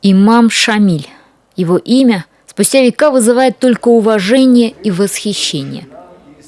Имам Шамиль. Его имя спустя века вызывает только уважение и восхищение.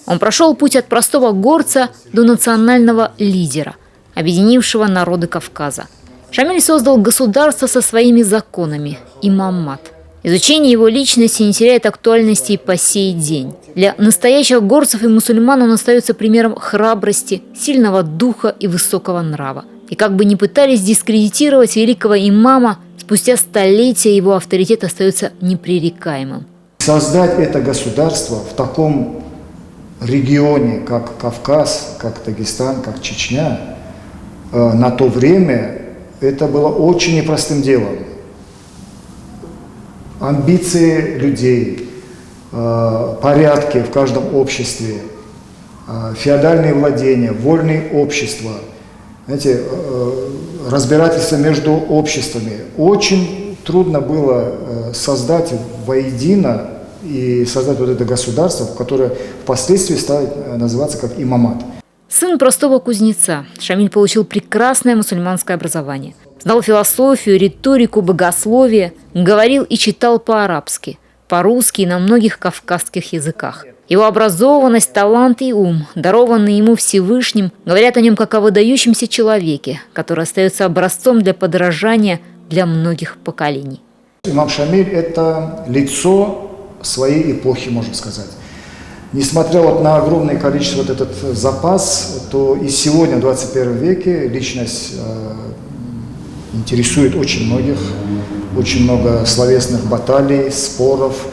Он прошел путь от простого горца до национального лидера, объединившего народы Кавказа. Шамиль создал государство со своими законами – имамат. Изучение его личности не теряет актуальности и по сей день. Для настоящих горцев и мусульман он остается примером храбрости, сильного духа и высокого нрава. И как бы ни пытались дискредитировать великого имама, спустя столетия его авторитет остается непререкаемым. Создать это государство в таком регионе, как Кавказ, как Дагестан, как Чечня, на то время это было очень непростым делом. Амбиции людей, порядки в каждом обществе, феодальные владения, вольные общества, знаете, разбирательство между обществами. Очень трудно было создать воедино и создать вот это государство, которое впоследствии стало называться как имамат. Сын простого кузнеца, Шамиль получил прекрасное мусульманское образование. Знал философию, риторику, богословие, говорил и читал по-арабски, по-русски и на многих кавказских языках. Его образованность, талант и ум, дарованные ему Всевышним, говорят о нем как о выдающемся человеке, который остается образцом для подражания для многих поколений. Имам Шамиль – это лицо своей эпохи, можно сказать. Несмотря на огромное количество этот запас, то и сегодня, в 21 веке, личность интересует очень многих, очень много словесных баталий, споров.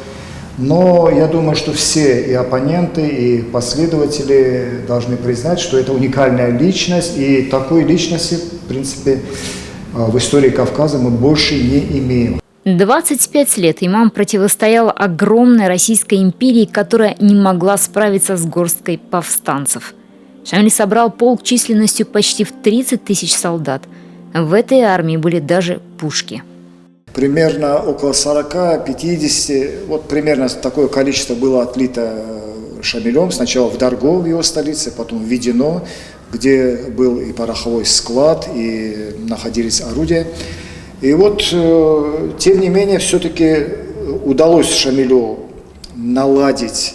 Но я думаю, что все и оппоненты, и последователи должны признать, что это уникальная личность, и такой личности, в принципе, в истории Кавказа мы больше не имеем. 25 лет имам противостоял огромной Российской империи, которая не могла справиться с горсткой повстанцев. Шамиль собрал полк численностью почти в 30 тысяч солдат. В этой армии были даже пушки. Примерно около 40-50, вот примерно такое количество было отлито Шамилем. Сначала в Дарго, в его столице, потом в Ведено, где был и пороховой склад, и находились орудия. И вот, тем не менее, все-таки удалось Шамилю наладить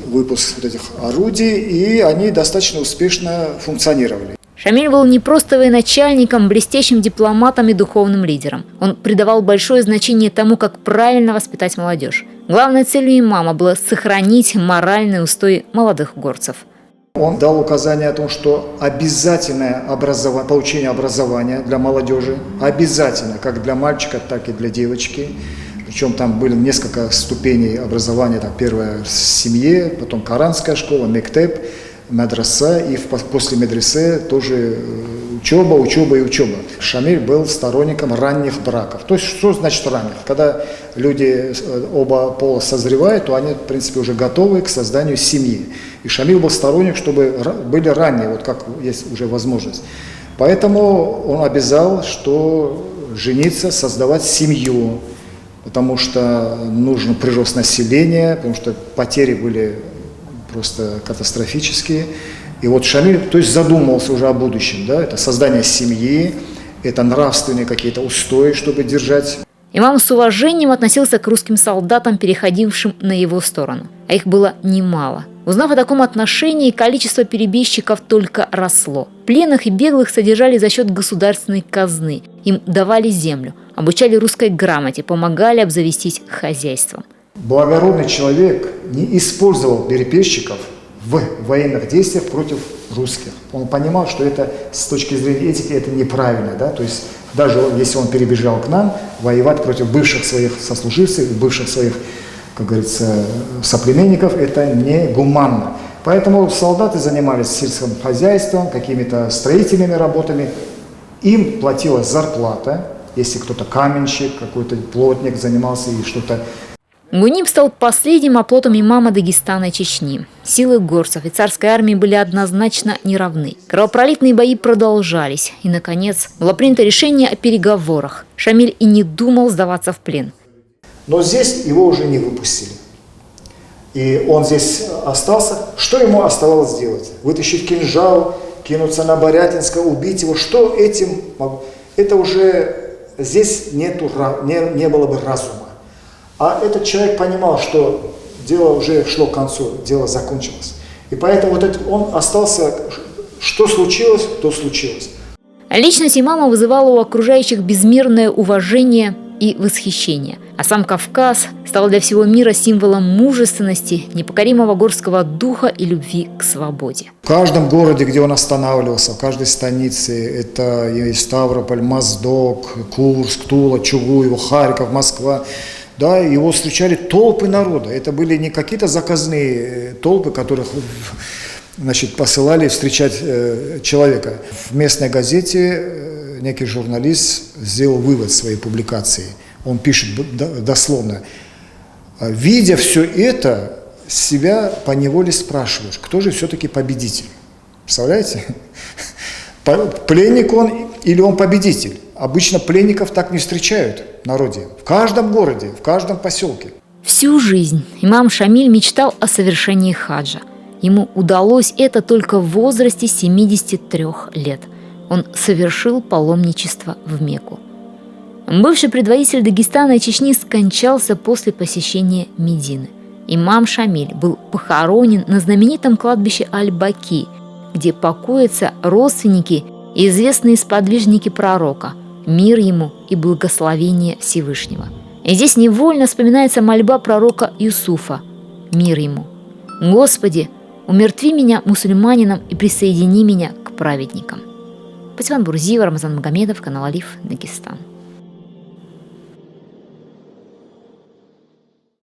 выпуск вот этих орудий, и они достаточно успешно функционировали. Шамиль был не просто военачальником, блестящим дипломатом и духовным лидером. Он придавал большое значение тому, как правильно воспитать молодежь. Главной целью имама было сохранить моральные устои молодых горцев. Он дал указание о том, что обязательное получение образования для молодежи, обязательно, как для мальчика, так и для девочки. Причем там были несколько ступеней образования. Так, первое в семье, потом коранская школа, мектеп, медресе, и после медресе тоже учеба и учеба. Шамиль был сторонником ранних браков. То есть, что значит ранних? Когда люди оба пола созревают, то они, в принципе, уже готовы к созданию семьи. И Шамиль был сторонник, чтобы были ранние, вот как есть уже возможность. Поэтому он обязал, что жениться, создавать семью, потому что нужен прирост населения, потому что потери были просто катастрофические. И вот Шамиль, то есть, задумался уже о будущем, да, это создание семьи, это нравственные какие-то устои, чтобы держать. Имам с уважением относился к русским солдатам, переходившим на его сторону. А их было немало. Узнав о таком отношении, количество перебежчиков только росло. Пленных и беглых содержали за счет государственной казны. Им давали землю, обучали русской грамоте, помогали обзавестись хозяйством. Благородный человек не использовал перебежчиков в военных действиях против русских. Он понимал, что это с точки зрения этики это неправильно, да? То есть даже если он перебежал к нам, воевать против бывших своих сослуживцев, бывших своих, как говорится, соплеменников, это не гуманно. Поэтому солдаты занимались сельским хозяйством, какими-то строительными работами. Им платилась зарплата, если кто-то каменщик, какой-то плотник занимался и что-то. Гуниб стал последним оплотом имама Дагестана и Чечни. Силы горцев и царской армии были однозначно неравны. Кровопролитные бои продолжались. И, наконец, было принято решение о переговорах. Шамиль и не думал сдаваться в плен. Но здесь его уже не выпустили. И он здесь остался. Что ему оставалось делать? Вытащить кинжал, кинуться на Борятинское, убить его. Что этим? Это уже здесь не было бы разума. А этот человек понимал, что дело уже шло к концу, дело закончилось. И поэтому он остался, что случилось, то случилось. Личность имама вызывала у окружающих безмерное уважение и восхищение. А сам Кавказ стал для всего мира символом мужественности, непокоримого горского духа и любви к свободе. В каждом городе, где он останавливался, в каждой станице, это и Ставрополь, Моздок, Курск, Тула, Чугуево, Харьков, Москва, да, его встречали толпы народа. Это были не какие-то заказные толпы, которых, значит, посылали встречать человека. В местной газете некий журналист сделал вывод в своей публикации. Он пишет дословно: видя все это, себя поневоле спрашиваешь, кто же все-таки победитель? Представляете? Пленник он или он победитель? Обычно пленников так не встречают в народе. В каждом городе, в каждом поселке. Всю жизнь имам Шамиль мечтал о совершении хаджа. Ему удалось это только в возрасте 73 лет. Он совершил паломничество в Мекку. Бывший предводитель Дагестана и Чечни скончался после посещения Медины. Имам Шамиль был похоронен на знаменитом кладбище Аль-Баки, где покоятся родственники и известные сподвижники пророка, мир ему и благословение Всевышнего. И здесь невольно вспоминается мольба пророка Юсуфа, мир ему: «Господи, умертви меня мусульманином и присоедини меня к праведникам». Патимат Бурзиева, Рамазан Магомедов, канал Алиф, Дагестан.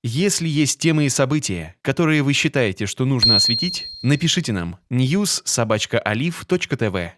Если есть темы и события, которые вы считаете, что нужно осветить, напишите нам news@alif.tv.